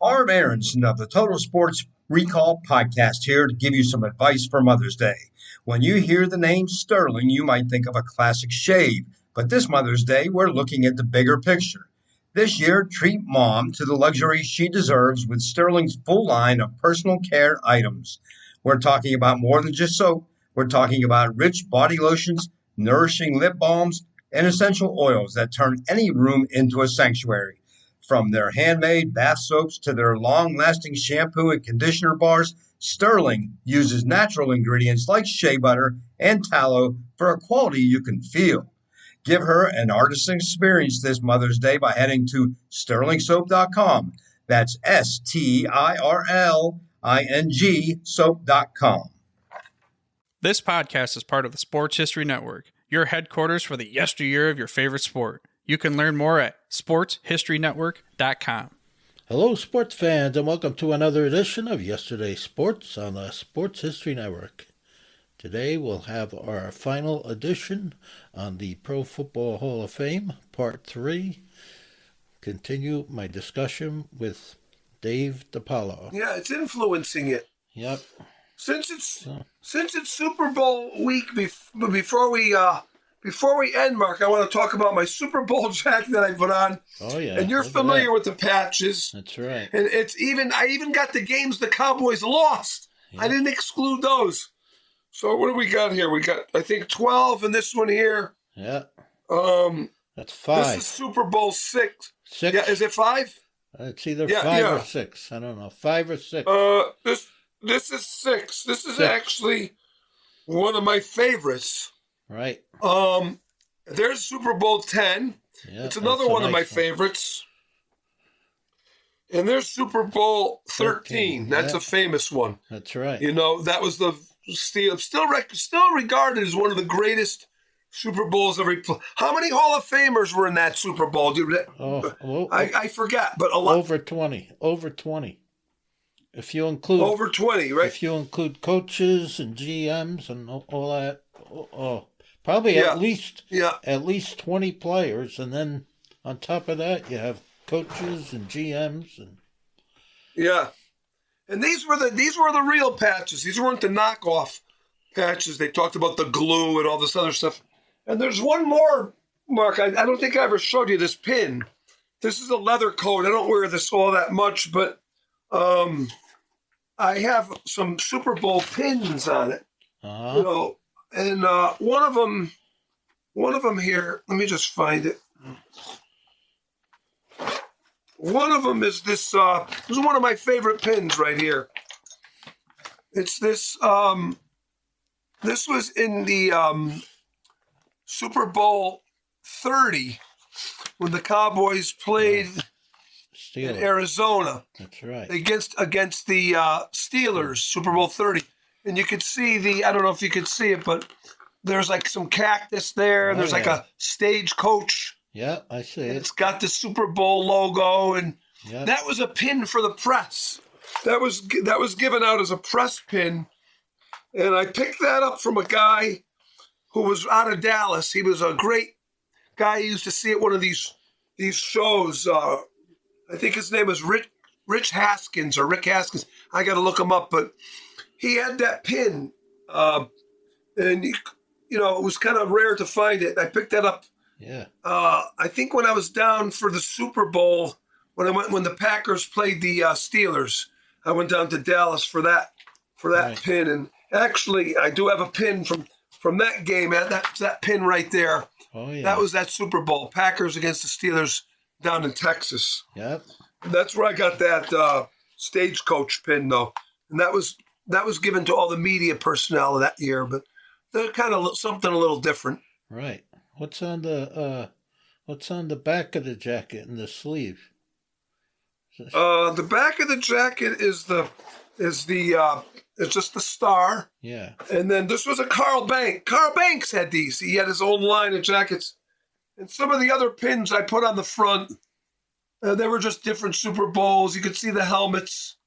Arm Aronson of the Total Sports Recall podcast here to give you some advice for Mother's Day. When you hear the name Sterling, you might think of a classic shave, but this Mother's Day, we're looking at the bigger picture. This year, treat Mom to the luxury she deserves with Sterling's full line of personal care items. We're talking about more than just soap. We're talking about rich body lotions, nourishing lip balms, and essential oils that turn any room into a sanctuary. From their handmade bath soaps to their long-lasting shampoo and conditioner bars, Sterling uses natural ingredients like shea butter and tallow for a quality you can feel. Give her an artisan experience this Mother's Day by heading to sterlingsoap.com. That's STIRLING soap.com. This podcast is part of the Sports History Network, your headquarters for the yesteryear of your favorite sport. You can learn more at sportshistorynetwork.com. Hello, sports fans, and welcome to another edition of Yesterday's Sports on the Sports History Network. Today we'll have our final edition on the Pro Football Hall of Fame, Part 3. Continue my discussion with Dave DiPaolo. Yeah, it's influencing it. Yep. Since it's Super Bowl week, before we end, Mark, I want to talk about my Super Bowl jacket that I put on. Oh yeah, and you're familiar with the patches. That's right. And I even got the games the Cowboys lost. Yeah. I didn't exclude those. So what do we got here? We got, I think, 12 in this one here. Yeah. That's 5. This is Super Bowl 6. 6? Yeah, is it 5? It's either 5 or 6. I don't know. 5 or 6. This is 6. This is 6. actually one of my favorites. Right. There's Super Bowl 10. Yeah, it's another one of my favorites. And there's Super Bowl 13. That's a famous one. That's right. You know, that was the still regarded as one of the greatest Super Bowls ever played. How many Hall of Famers were in that Super Bowl? I forgot, but a lot. Over 20. Over 20. If you include over 20, right? If you include coaches and GMs and all that, probably at least 20 players, and then on top of that, you have coaches and GMs and and these were the real patches. These weren't the knockoff patches. They talked about the glue and all this other stuff. And there's one more, Mark. I don't think I ever showed you this pin. This is a leather coat. I don't wear this all that much, but I have some Super Bowl pins on it. Uh-huh. You know, and one of them here. Let me just find it. One of them is this. This is one of my favorite pins right here. It's this. This was in the Super Bowl 30 when the Cowboys played in Arizona. That's right. Against the Steelers, Super Bowl 30. And you could see I don't know if you could see it, but there's like some cactus there, and there's like a stagecoach. Yeah, I see it. It's got the Super Bowl logo, and that was a pin for the press. That was given out as a press pin, and I picked that up from a guy who was out of Dallas. He was a great guy. He used to see at one of these shows. I think his name was Rich Haskins or Rick Haskins. I got to look him up, but he had that pin, and it was kind of rare to find it. I picked that up. Yeah. I think when I was down for the Super Bowl, when the Packers played the Steelers, I went down to Dallas for that pin, and actually I do have a pin from that game. That's that pin right there. Oh yeah. That was that Super Bowl, Packers against the Steelers down in Texas. Yep. That's where I got that stagecoach pin though, and that was given to all the media personnel that year. But they're kind of something a little different. Right. What's on the back of the jacket and the sleeve? The back of the jacket is just the star. Yeah. And then this was a Carl Banks. Carl Banks had these. He had his own line of jackets. And some of the other pins I put on the front, they were just different Super Bowls. You could see the helmets.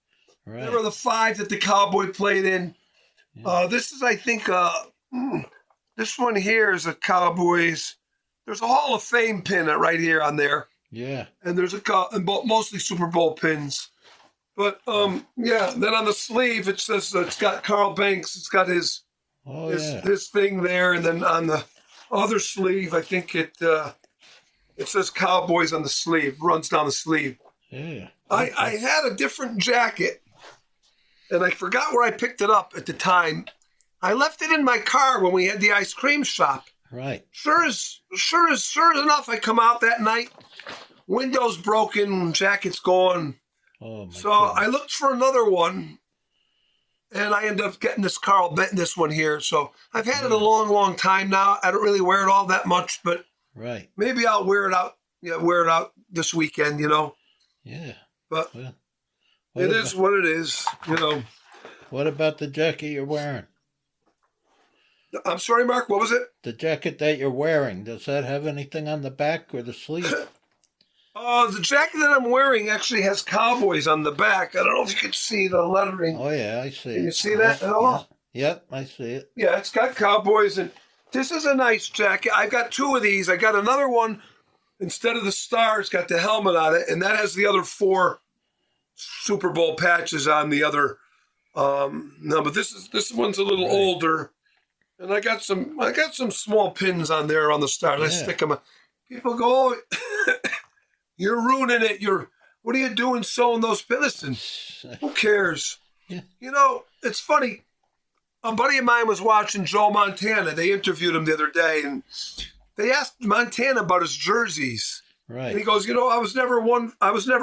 Right. They were the 5 that the Cowboy played in. Yeah. This is, I think, this one here is a Cowboys. There's a Hall of Fame pin right here on there. Yeah. And there's mostly Super Bowl pins. But yeah. Then on the sleeve it says it's got Carl Banks. It's got his thing there, and then on the other sleeve, I think it says Cowboys on the sleeve. Runs down the sleeve. Yeah. I had a different jacket, and I forgot where I picked it up at the time. I left it in my car when we had the ice cream shop. Right. Sure as enough, I come out that night, windows broken, jacket's gone. Oh my so goodness. I looked for another one, and I ended up getting this one here. So I've had it a long, long time now. I don't really wear it all that much, but right. maybe I'll wear it out. Yeah, wear it out this weekend. Yeah. But it is what it is. What about the jacket you're wearing? I'm sorry, Mark. What was it? The jacket that you're wearing, does that have anything on the back or the sleeve? The jacket that I'm wearing actually has Cowboys on the back. I don't know if you can see the lettering. Oh, yeah, I see it. Can you see that at all? Yep, I see it. Yeah, it's got Cowboys, and this is a nice jacket. I've got two of these. I got another one. Instead of the star, it's got the helmet on it, and that has the other 4 Super Bowl patches on the other. No, but this one's a little older, and I got some small pins on there on the stars. I stick them. People go, oh, "You're ruining it. What are you doing sewing those pins?" Listen, who cares? Yeah. It's funny. A buddy of mine was watching Joe Montana. They interviewed him the other day, and they asked Montana about his jerseys. Right. And he goes, I was never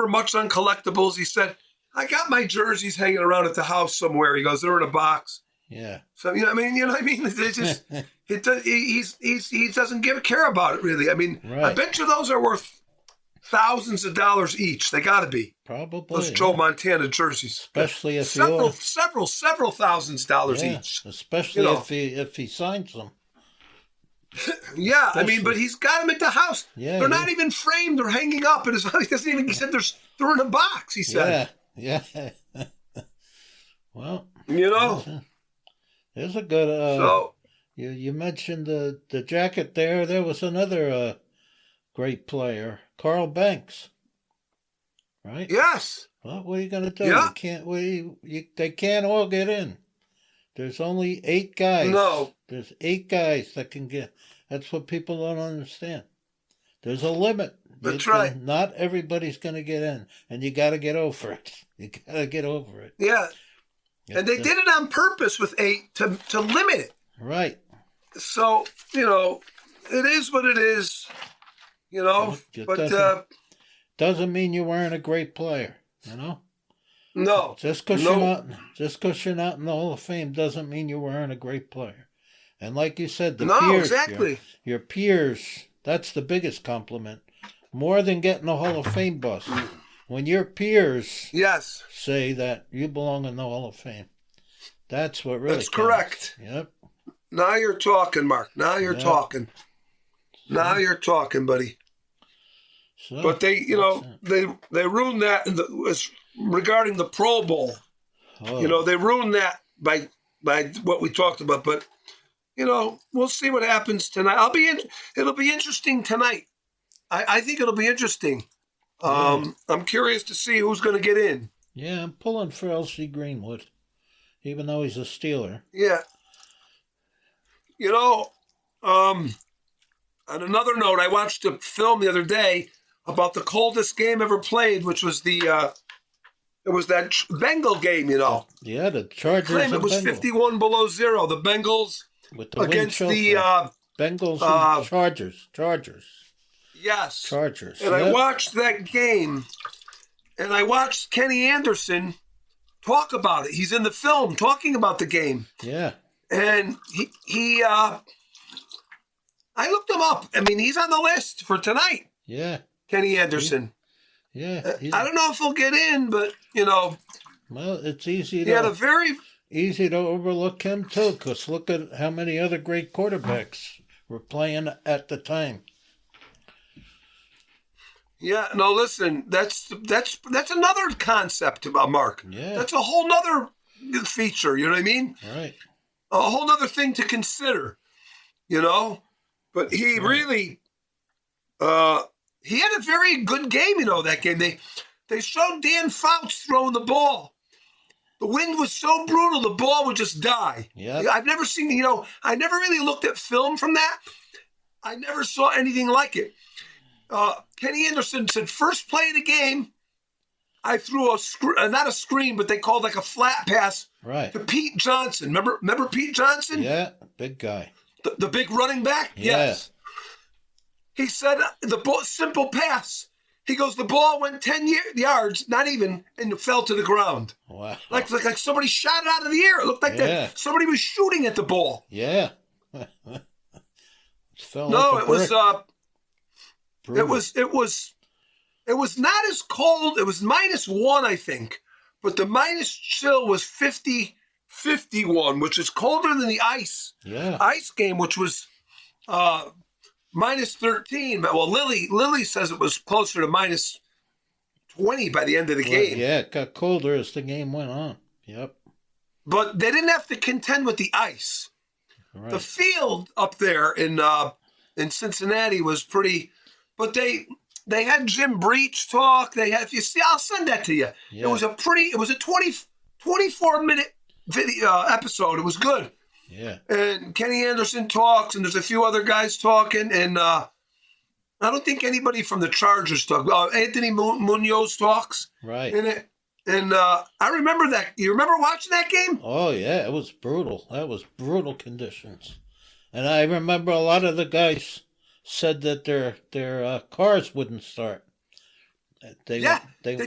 much on collectibles. He said, I got my jerseys hanging around at the house somewhere. He goes, they're in a box. Yeah. So, you know what I mean? It's just, he doesn't care about it really. I mean, I bet you those are worth thousands of dollars each. They got to be. Probably. Those Joe Montana jerseys. Especially if several thousands of dollars each. Especially if he signs them. Yeah, Especially. I mean, but he's got them at the house. Yeah, they're not even framed. They're hanging up in his house. He doesn't even. He said they're in a box. He said. Yeah. Well, there's a good. So you mentioned the jacket there. There was another great player, Carl Banks. Right. Yes. Well, what are you going to do? Yeah. You can't. They can't all get in. There's only 8 guys. No. There's 8 guys that can get. That's what people don't understand. There's a limit. That's right. Not everybody's going to get in, and you got to get over it. You got to get over it. Yeah. And they did it on purpose with 8 to limit it. Right. So, it is what it is, but doesn't mean you weren't a great player, No. Just because you're not in the Hall of Fame doesn't mean you weren't a great player. And like you said, peers, exactly. Your peers, that's the biggest compliment. More than getting a Hall of Fame bus. When your peers say that you belong in the Hall of Fame, that's what really That's counts. correct. Yep. Now you're talking, Mark. Now you're talking. Now you're talking, buddy. So, but they ruined that regarding the Pro Bowl. Oh. They ruined that by what we talked about. But we'll see what happens tonight. It'll be interesting tonight. I think it'll be interesting. I'm curious to see who's going to get in. Yeah, I'm pulling for L.C. Greenwood, even though he's a Steeler. Yeah. On another note, I watched a film the other day about the coldest game ever played, which was it was that Bengal game, Yeah, the Chargers. Claim it was Bengals. 51 below zero. The Bengals with the against the Bengals and Chargers. Yes. Chargers. And I watched that game, and I watched Kenny Anderson talk about it. He's in the film talking about the game. Yeah. And he I looked him up. I mean, he's on the list for tonight. Yeah. Kenny Anderson. I don't know if he'll get in, but, Well, it's easy he had a very... Easy to overlook him, too, because look at how many other great quarterbacks were playing at the time. Yeah, no, listen, that's another concept about Mark. Yeah. That's a whole nother feature, you know what I mean? Right. A whole nother thing to consider, But he really, he had a very good game, that game. They showed Dan Fouts throwing the ball. The wind was so brutal, the ball would just die. Yeah. I've never seen, I never really looked at film from that. I never saw anything like it. Kenny Anderson said, first play of the game, I threw not a screen, but they called like a flat pass to Pete Johnson. Remember Pete Johnson? Yeah, big guy. The big running back? Yeah. Yes. He said, the ball, simple pass. He goes, the ball went 10 yards, not even, and it fell to the ground. Wow. Like somebody shot it out of the air. It looked like that somebody was shooting at the ball. Yeah. It was not as cold. It was -1, I think. But the minus chill was 51, which is colder than the ice game, which was -13. Well, Lily says it was closer to -20 by the end of the game. Yeah, it got colder as the game went on. Yep. But they didn't have to contend with the ice. Right. The field up there in Cincinnati was pretty, but they had Jim Breach talk. They had, if you see, I'll send that to you. Yeah. It was a 24-minute video episode. It was good. Yeah. And Kenny Anderson talks, and there's a few other guys talking, and I don't think anybody from the Chargers talks. Anthony Munoz talks. Right. In it. And I remember that. You remember watching that game? Oh, yeah. It was brutal. That was brutal conditions. And I remember a lot of the guys said that their cars wouldn't start. They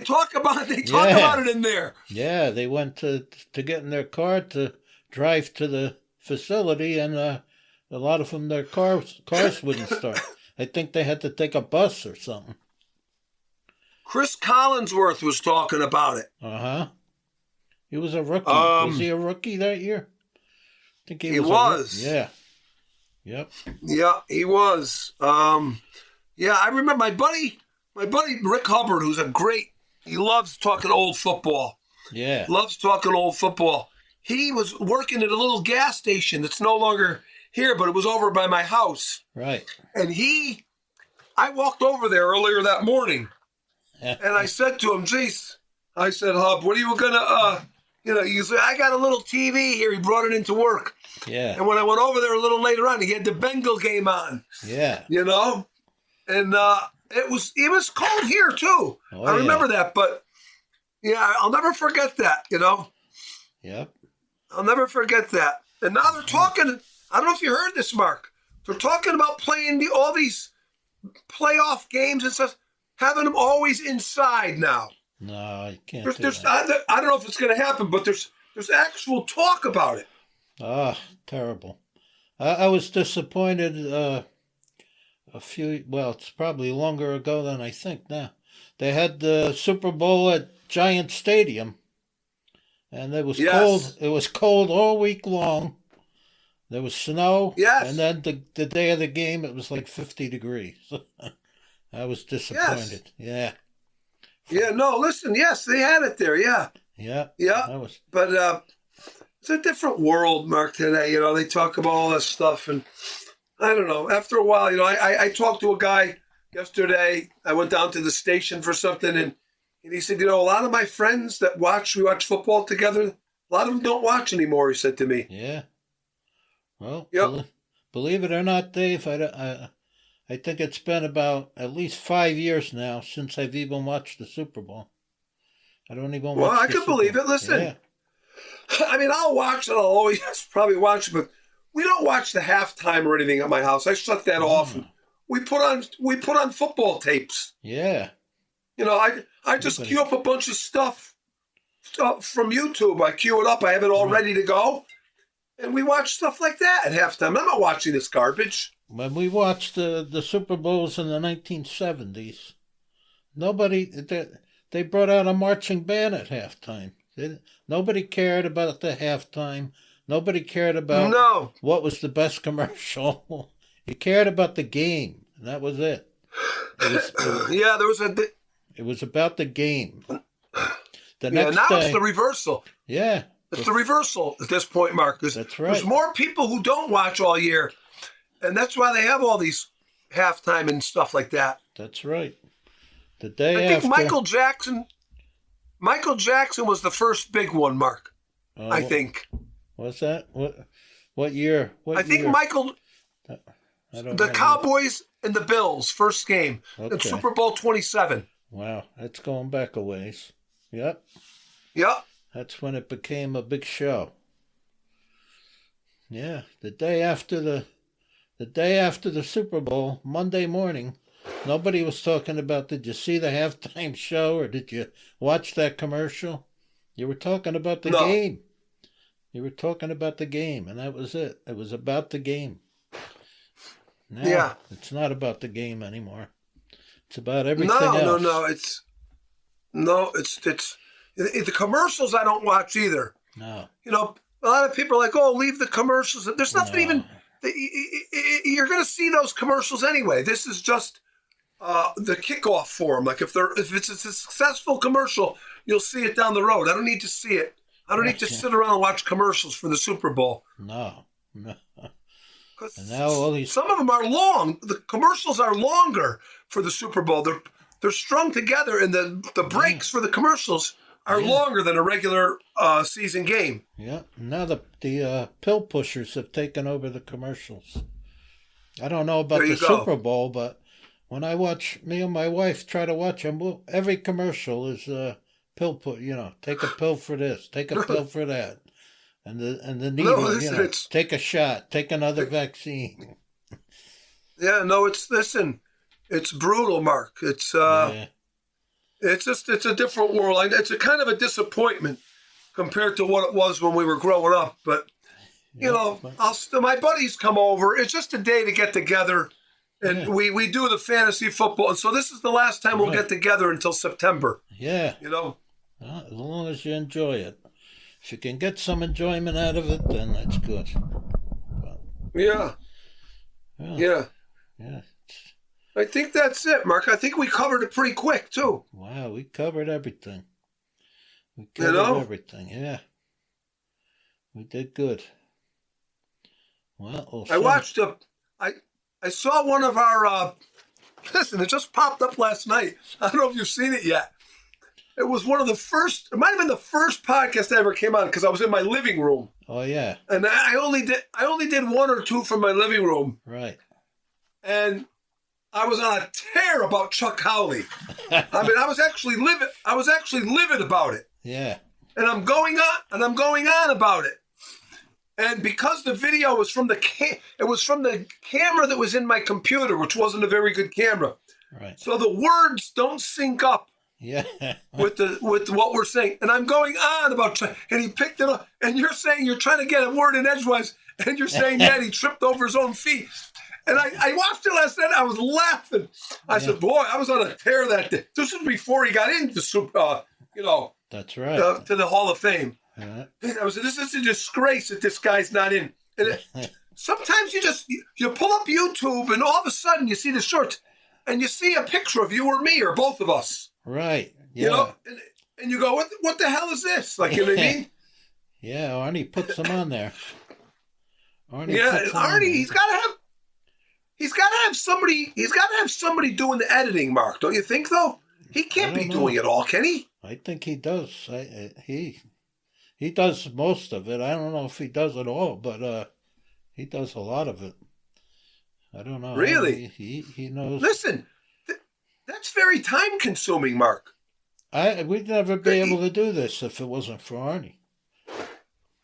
talk about it in there. Yeah, they went to get in their car to drive to the facility, and a lot of them, their cars wouldn't start. I think they had to take a bus or something. Chris Collinsworth was talking about it. Uh-huh. He was a rookie. Was he a rookie that year? I think he was. Yeah. Yep. Yeah, he was. Yeah, I remember my buddy Rick Hubbard, who's he loves talking old football. Yeah. Loves talking old football. He was working at a little gas station that's no longer here, but it was over by my house. Right. And I walked over there earlier that morning, and I said to him, geez, I said, Hub, what are you going to, he said, I got a little TV here. He brought it into work. Yeah. And when I went over there a little later on, he had the Bengal game on. Yeah. And it was cold here too. Oh, I remember that, but yeah, I'll never forget that, Yep. I'll never forget that. And now they're talking, I don't know if you heard this, Mark. They're talking about playing all these playoff games and stuff, having them always inside now. No, I can't. I don't know if it's going to happen, but there's actual talk about it. Ah, terrible. I was disappointed it's probably longer ago than I think now. They had the Super Bowl at Giant Stadium, and it was cold. It was cold all week long. There was snow. Yes. And then the day of the game, it was like 50 degrees. I was disappointed. Yes. Yeah, no, listen, yes, they had it there, yeah. Yeah. Yeah, but it's a different world, Mark, today. They talk about all this stuff, and I don't know. After a while, I talked to a guy yesterday. I went down to the station for something, and he said, a lot of my friends that we watch football together, a lot of them don't watch anymore, he said to me. Yeah. Well, believe it or not, Dave, I think it's been about at least 5 years now since I've even watched the Super Bowl. I don't even watch Well, I can believe it. Listen. Yeah. I mean, I'll watch it. I'll always probably watch it, but we don't watch the halftime or anything at my house. I shut that off. And we put on football tapes. Yeah. I just queue up a bunch of stuff from YouTube. I queue it up. I have it all ready to go. And we watch stuff like that at halftime. I'm not watching this garbage. When we watched the Super Bowls in the 1970s, they brought out a marching band at halftime. Nobody cared about the halftime. Nobody cared about what was the best commercial. You cared about the game, and that was it. It was about the game. It's the reversal. Yeah. It's the reversal at this point, Mark. That's right. There's more people who don't watch all year, and that's why they have all these halftime and stuff like that. That's right. The day I after. think Michael Jackson was the first big one, Mark. I think. What's that? What year? I think Michael. The Cowboys and the Bills, first game. Okay. Super Bowl 27. Wow, that's going back a ways. Yep. Yep. That's when it became a big show. Yeah, the day after the Super Bowl, Monday morning, nobody was talking about, did you see the halftime show or did you watch that commercial? You were talking about the game. You were talking about the game, and that was it. It was about the game. Now, it's not about the game anymore. It's about everything else. It's the commercials I don't watch either. No. You know, a lot of people are like, oh, leave the commercials. There's nothing even, you're going to see those commercials anyway. This is just the kickoff for them. Like if it's a successful commercial, you'll see it down the road. I don't need to see it. I don't need to sit around and watch commercials for the Super Bowl. No. And now some of them are long. The commercials are longer for the Super Bowl. They're strung together, and the breaks for the commercials are longer than a regular season game. Yeah. Now the pill pushers have taken over the commercials. I don't know about the Super Bowl, but when me and my wife try to watch them, every commercial is pill put. Take a pill for this, take a pill for that. And the needle, take a shot, take another vaccine. Yeah, no, it's brutal, Mark. It's a different world. It's a kind of a disappointment compared to what it was when we were growing up. But my buddies come over. It's just a day to get together, and we do the fantasy football. And so this is the last time we'll get together until September. Yeah, Well, as long as you enjoy it. If you can get some enjoyment out of it, then that's good. Yeah. I think that's it, Mark. I think we covered it pretty quick, too. Wow, we covered everything. Everything, yeah. We did good. Well, I saw one of our, listen, it just popped up last night. I don't know if you've seen it yet. It was one of the first, it might have been the first podcast I ever came on because I was in my living room. Oh, yeah. And I only did one or two from my living room. Right. And I was on a tear about Chuck Howley. I mean, I was actually livid about it. Yeah. And I'm going on about it. And because the video was from the camera that was in my computer, which wasn't a very good camera. Right. So the words don't sync up. Yeah. with what we're saying. And I'm going on about, and he picked it up, and you're saying you're trying to get a word in edgewise, and you're saying that he tripped over his own feet. And I watched it last night. I was laughing. I said, boy, I was on a tear that day. This was before he got into that's right. To the Hall of Fame. This is a disgrace that this guy's not in. And sometimes you pull up YouTube, and all of a sudden you see the shorts, and you see a picture of you or me or both of us. Right. Yeah. And you go, what the hell is this? Like, you know what I mean? Yeah, Arnie puts them on there. Arnie, he's got to have somebody doing the editing, Mark. Don't you think, though? He can't be doing it all, can he? I think he does. He does most of it. I don't know if he does it all, but he does a lot of it. I don't know. Really? He knows. Listen, that's very time consuming, Mark. We'd never be able to do this if it wasn't for Arnie.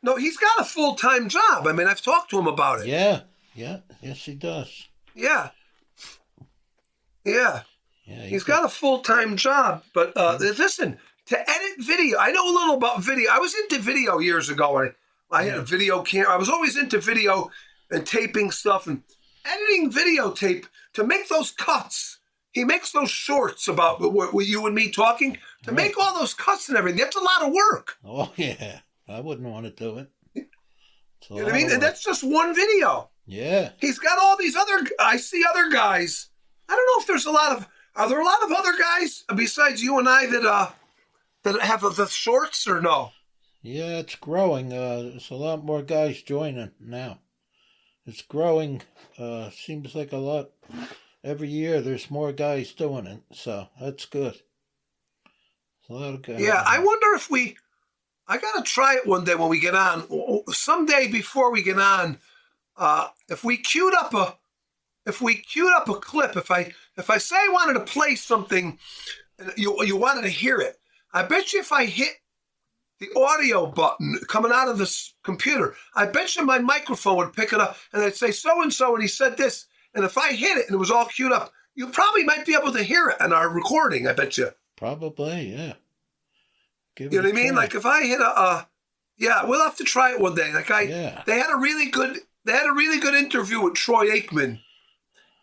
No, he's got a full-time job. I mean, I've talked to him about it. Yeah. Yes, he does. Yeah. He's got a full-time job. But listen, to edit video, I know a little about video. I was into video years ago. I had a video camera. I was always into video and taping stuff and editing videotape to make those cuts. He makes those shorts about what you and me talking to make all those cuts and everything. That's a lot of work. Oh, yeah. I wouldn't want to do it. You know what I mean? And that's just one video. Yeah. He's got all these I see other guys. I don't know if are there a lot of other guys besides you and I that have the shorts or no? Yeah, it's growing. There's a lot more guys joining now. It's growing. Seems like a lot every year there's more guys doing it, so that's good. There's a lot of guys. Yeah, I wonder if I got to try it one day when we get on. Someday before we get on, if we queued up a clip, if I say I wanted to play something, and you wanted to hear it, I bet you if I hit the audio button coming out of this computer, I bet you my microphone would pick it up and I'd say so-and-so and he said this. And if I hit it and it was all queued up, you probably might be able to hear it in our recording, I bet you. Probably, yeah. You know what I mean? Like if I hit yeah, we'll have to try it one day. They had a really good interview with Troy Aikman.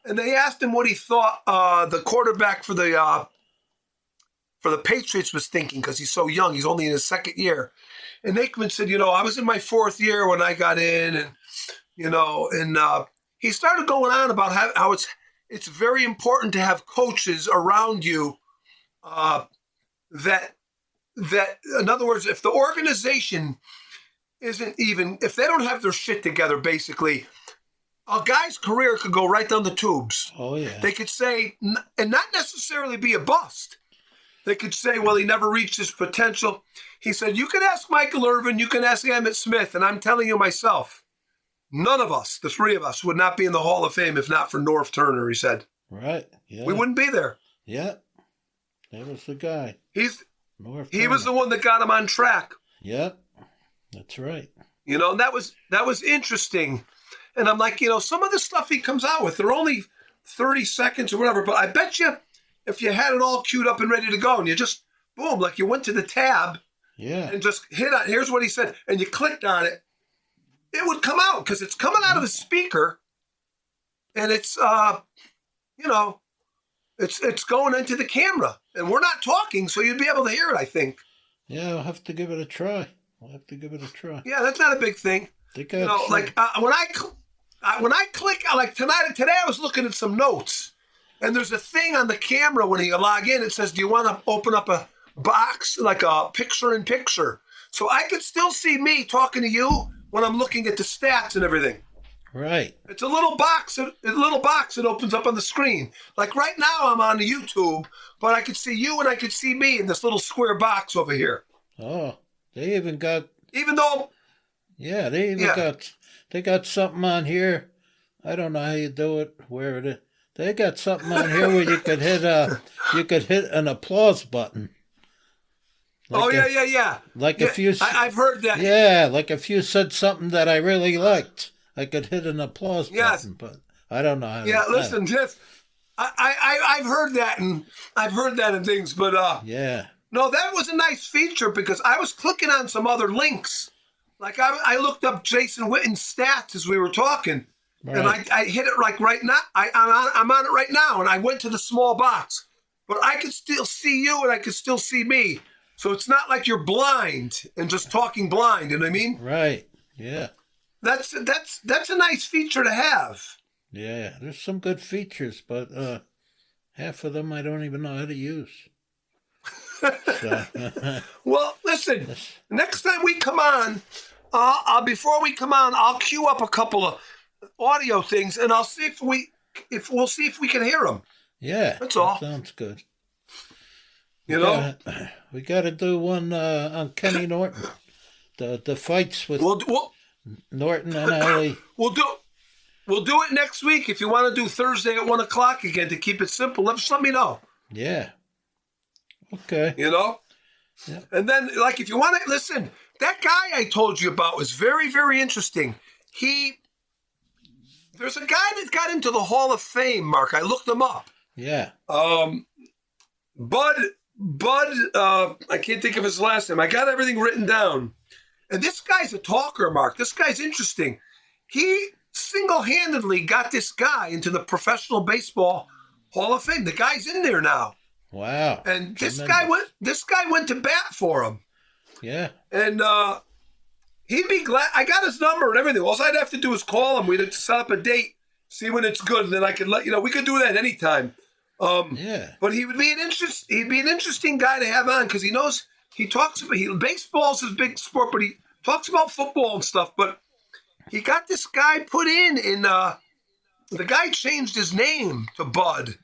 And they asked him what he thought the quarterback for the Patriots was thinking, because he's so young. He's only in his second year. And Aikman said, I was in my fourth year when I got in. And, he started going on about how it's very important to have coaches around you that, in other words, if the organization if they don't have their shit together, basically, a guy's career could go right down the tubes. Oh, yeah. They could say, and not necessarily be a bust. They could say, well, he never reached his potential. He said, you can ask Michael Irvin, you can ask Emmitt Smith, and I'm telling you myself, none of us, the three of us, would not be in the Hall of Fame if not for Norv Turner, he said. Right, yeah. We wouldn't be there. Yeah, that was the guy. He was the one that got him on track. Yep, that's right. And that was interesting. And I'm like, some of the stuff he comes out with, they're only 30 seconds or whatever, but I bet you if you had it all queued up and ready to go and you just, boom, like you went to the tab and just hit on, here's what he said, and you clicked on it, it would come out because it's coming out of the speaker and it's, it's going into the camera and we're not talking, so you'd be able to hear it, I think. Yeah, I'll have to give it a try. Yeah, that's not a big thing. When I click, like today I was looking at some notes. And there's a thing on the camera when you log in. It says, do you want to open up a box, like a picture-in-picture? So I could still see me talking to you when I'm looking at the stats and everything. Right. It's a little box that opens up on the screen. Like right now I'm on the YouTube, but I could see you and I could see me in this little square box over here. Oh, they even got... Even though... Yeah, they got something on here. I don't know how you do it, where it is. They got something on here where you could hit an applause button. Yeah. Like if you, I've heard that. Yeah, like if you said something that I really liked, I could hit an applause button. But I don't know how. Listen, I've heard that, and I've heard that in things, but yeah. No, that was a nice feature because I was clicking on some other links. Like I looked up Jason Witten's stats as we were talking. Right. And I hit it like right now. I'm on it right now, and I went to the small box. But I could still see you, and I could still see me. So it's not like you're blind and just talking blind. You know what I mean? Right. Yeah. That's a nice feature to have. Yeah, there's some good features, but half of them I don't even know how to use. Well, listen. Next time we come on, before we come on, I'll queue up a couple of audio things, and I'll see if we can hear them. Yeah, that's all. Sounds good. We got to do one on Kenny Norton. The fights with Norton and Ali. We'll do it next week. If you want to do Thursday at 1:00 again to keep it simple, just let me know. Yeah. Okay. Yeah. And then, like, if you want to listen, that guy I told you about was very, very interesting. There's a guy that got into the Hall of Fame, Mark. I looked him up. Yeah. Bud, I can't think of his last name. I got everything written down. And this guy's a talker, Mark. This guy's interesting. He single-handedly got this guy into the Professional Baseball Hall of Fame. The guy's in there now. Wow. And this guy went to bat for him. Yeah. And he'd be glad. I got his number and everything. All I'd have to do is call him. We'd have to set up a date, see when it's good, and then I could let you know. We could do that anytime. Yeah. But he'd be an interesting guy to have on because he talks about baseball's his big sport, but he talks about football and stuff. But he got this guy put in the guy changed his name to Bud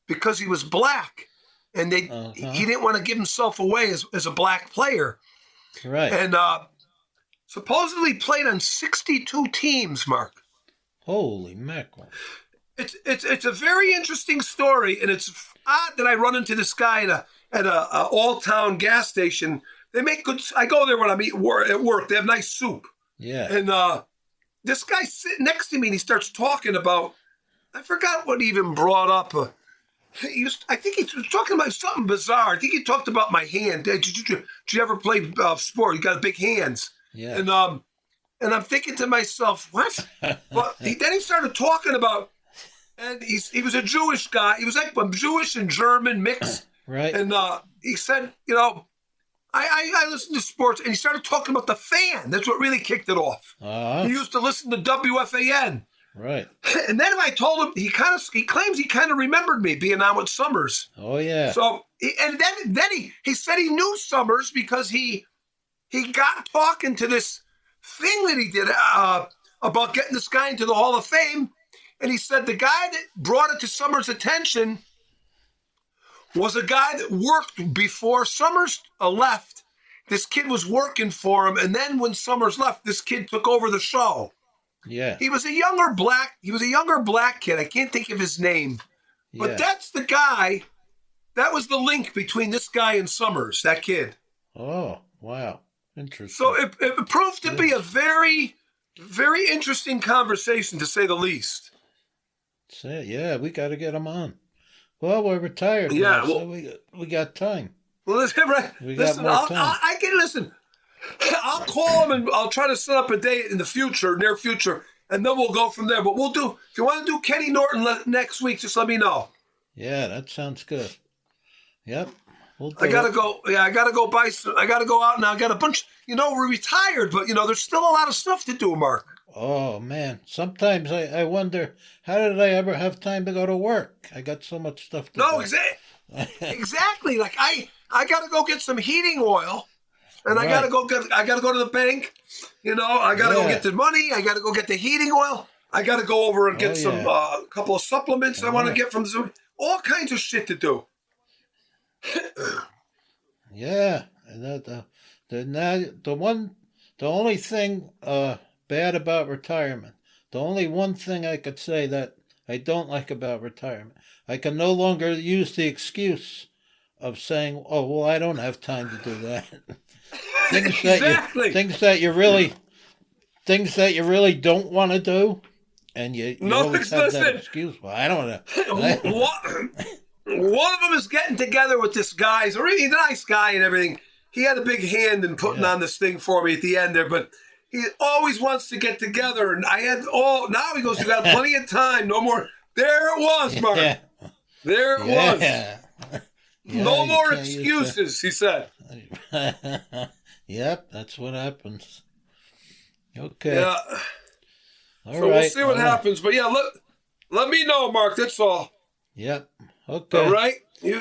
because he was black, and he didn't want to give himself away as a black player. Right. And supposedly played on 62 teams, Mark. Holy mackerel. It's a very interesting story, and it's odd that I run into this guy at a all-town gas station. They make good. I go there when I'm at work. They have nice soup. Yeah. And this guy's sitting next to me, and he starts talking about. I forgot what he even brought up. I think he was talking about something bizarre. I think he talked about my hand. Did you ever play sport? You got big hands. Yeah. And I'm thinking to myself, what? But then he started talking about. And he was a Jewish guy. He was like a Jewish and German mix. Right. And he said, I listen to sports. And he started talking about the fan. That's what really kicked it off. He used to listen to WFAN. Right. And then I told him, he claims he kind of remembered me being on with Summers. Oh, yeah. So, and then he said he knew Summers because he got talking to this thing that he did about getting this guy into the Hall of Fame. And he said the guy that brought it to Summers' attention was a guy that worked before Summers left. This kid was working for him. And then when Summers left, this kid took over the show. Yeah. He was a younger black kid. I can't think of his name. But that's the guy. That was the link between this guy and Summers, that kid. Oh, wow. Interesting. So it proved to be a very, very interesting conversation, to say the least. Yeah, we got to get him on. Well, we're retired now, so we got time. Well, listen, I can listen. I'll call him and I'll try to set up a date in the near future, and then we'll go from there. But we'll do, if you want to do Kenny Norton next week, just let me know. Yeah, that sounds good. Yep. I gotta go. Yeah, I gotta go buy some. I gotta go out now. I got a bunch. We're retired, but there's still a lot of stuff to do, Mark. Oh man, sometimes I wonder, how did I ever have time to go to work? I got so much stuff to do. Exactly. Like I gotta go get some heating oil, and right. I gotta go to the bank. I gotta go get the money. I gotta go get the heating oil. I gotta go over and get some couple of supplements I want to get from Zoom. All kinds of shit to do. Yeah, and the only thing bad about retirement, the only one thing I could say that I don't like about retirement, I can no longer use the excuse of saying, "Oh, well, I don't have time to do that." Things that you really don't want to do, and you always have that excuse. Well, I don't know. One of them is getting together with this guy. He's a really nice guy and everything. He had a big hand in putting on this thing for me at the end there, but he always wants to get together. And now he goes, you got plenty of time. No more. There it was, Mark. Yeah. There it was. Yeah, no more excuses, he said. Yep, that's what happens. Okay. Yeah. We'll see what happens. But let me know, Mark. That's all. Yep. Okay. All right. You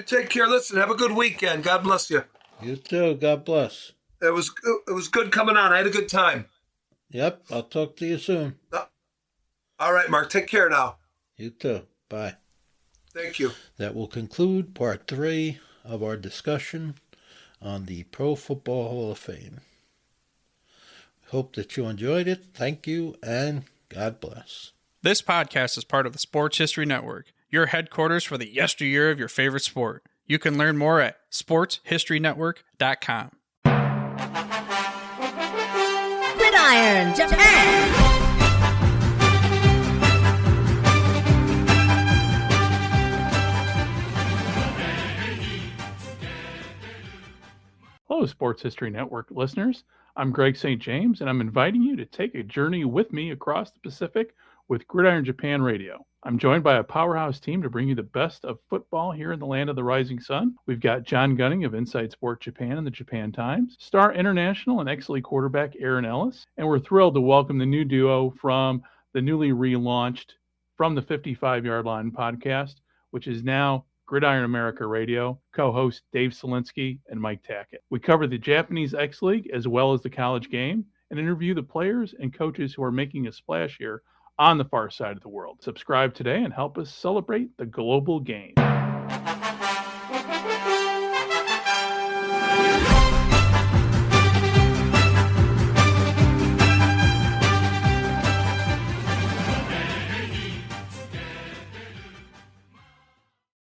take care. Listen, have a good weekend. God bless you. You too. God bless. It was good coming on. I had a good time. Yep. I'll talk to you soon. All right, Mark. Take care now. You too. Bye. Thank you. That will conclude part 3 of our discussion on the Pro Football Hall of Fame. Hope that you enjoyed it. Thank you, and God bless. This podcast is part of the Sports History Network, your headquarters for the yesteryear of your favorite sport. You can learn more at sportshistorynetwork.com. Gridiron Japan! Hello, Sports History Network listeners. I'm Greg St. James, and I'm inviting you to take a journey with me across the Pacific with Gridiron Japan Radio. I'm joined by a powerhouse team to bring you the best of football here in the land of the rising sun. We've got John Gunning of Inside Sport Japan and the Japan Times, star international and ex-League quarterback Aaron Ellis, and we're thrilled to welcome the new duo from the newly relaunched From the 55-Yard Line podcast, which is now Gridiron America Radio, co-host Dave Solinsky and Mike Tackett. We cover the Japanese X-League as well as the college game and interview the players and coaches who are making a splash here on the far side of the world. Subscribe today and help us celebrate the global game.